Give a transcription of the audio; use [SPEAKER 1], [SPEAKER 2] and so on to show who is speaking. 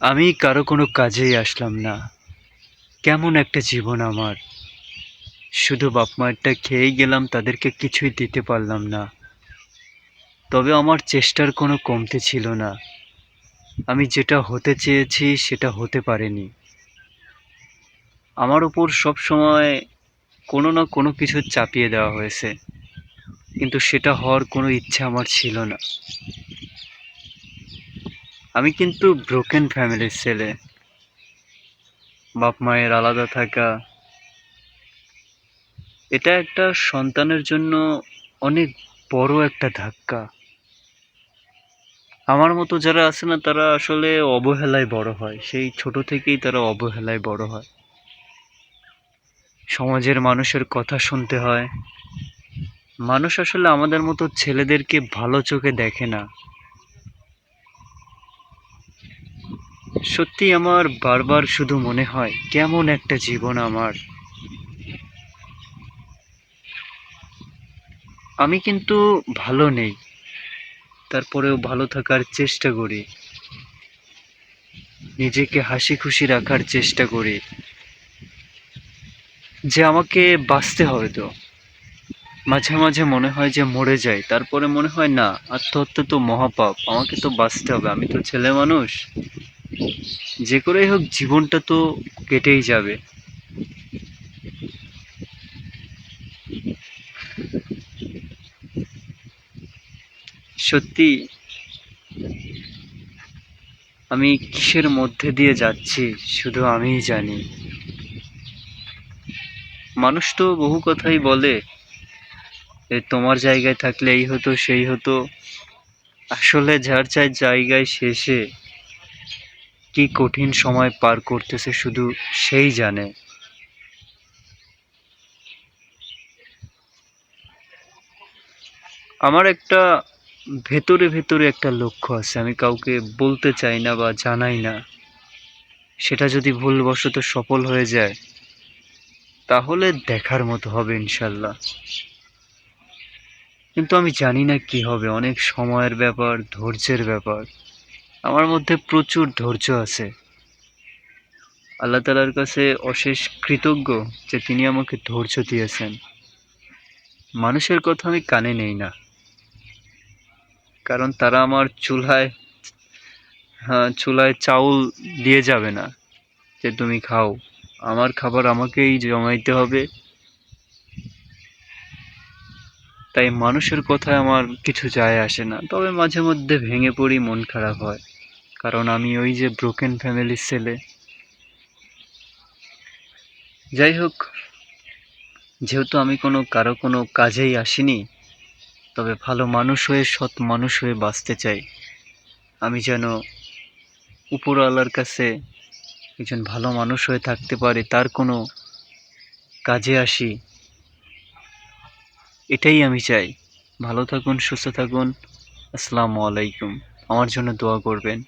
[SPEAKER 1] আমি কারো কোনো কাজেই আসলাম না। কেমন একটা জীবন আমার। শুধু বাপ-মায়েরটা খেয়েই গেলাম, তাদেরকে কিছুই দিতে পারলাম না। তবে আমার চেষ্টার কোনো কমতি ছিল না। আমি যেটা হতে চেয়েছি সেটা হতে পারিনি। আমার উপর সবসময় কোনো না কোনো কিছু চাপিয়ে দেওয়া হয়েছে। কিন্তু সেটা হওয়ার কোনো ইচ্ছা আমার ছিল না। আমি কিন্তু ব্রোকেন ফ্যামিলির ছেলে। বাপ-মায়ের আলাদা থাকা, এটা একটা সন্তানের জন্য অনেক বড় একটা ধাক্কা। আমার মতো যারা আছে না, তারা আসলে অবহেলায় বড় হয়। সেই ছোট থেকেই তারা অবহেলায় বড় হয়। সমাজের মানুষের কথা শুনতে হয়। মানুষ আসলে আমাদের মতো ছেলেদেরকে ভালো চোখে দেখে না। সত্যি আমার বারবার শুধু মনে হয় কেমন একটা জীবন আমার। আমি কিন্তু ভালো নেই, তারপরেও ভালো থাকার চেষ্টা করি। নিজেকে হাসি খুশি রাখার চেষ্টা করি যে আমাকে বাঁচতে হবে তো। মাঝে মাঝে মনে হয় যে মরে যাই, তারপরে মনে হয় না, আত্মহত্যা তো মহাপাপ, আমাকে তো বাঁচতে হবে, আমি তো ছেলে মানুষ। যে করেই হোক জীবনটা তো কেটেই যাবে। সত্যি আমি কিসের মধ্যে দিয়ে যাচ্ছি শুধু আমিই জানি। মানুষ তো বহু কথাই বলে, যে তোমার জায়গায় থাকলে এই হতো সেই হতো। আসলে যার যার জায়গায় শেষে কি কঠিন সময় পার করতেছে শুধু সেই জানে। আমার একটা ভেতরে ভেতরে একটা লক্ষ্য আছে, আমি কাউকে বলতে চাই না বা জানাই না। সেটা যদি ভুলবশত সফল হয়ে যায়, তাহলে দেখার মতো হবে ইনশাল্লাহ। কিন্তু আমি জানি না কি হবে, অনেক সময়ের ব্যাপার, ধৈর্যের ব্যাপার। আমার মধ্যে প্রচুর ধৈর্য আছে। আল্লাহ তাআলার কাছে অশেষ কৃতজ্ঞ যে তিনি আমাকে ধৈর্য দিয়েছেন। মানুষের কথা আমি কানে নেই না, কারণ তারা আমার চুলায় চাউল দিয়ে যাবে না যে তুমি খাও। আমার খাবার আমাকেই জমাইতে হবে। তাই মানুষের কথায় আমার কিছু যায় আসে না, তবে মাঝে মধ্যে ভেঙে পড়ি, মন খারাপ হয়। কারণ আমি ওই যে ব্রোকেন ফ্যামিলির ছেলে। যাই হোক, যেহেতু আমি কারো কোনো কাজেই আসিনি, তবে ভালো মানুষ হয়ে, সৎ মানুষ হয়ে বাঁচতে চাই। আমি যেন উপরওয়ালার কাছে একজন ভালো মানুষ হয়ে থাকতে পারি, তার কোনো কাজে আসি, এটাই আমি চাই। ভালো থাকুন, সুস্থ থাকুন। আসসালামু আলাইকুম। আমার জন্য দোয়া করবেন।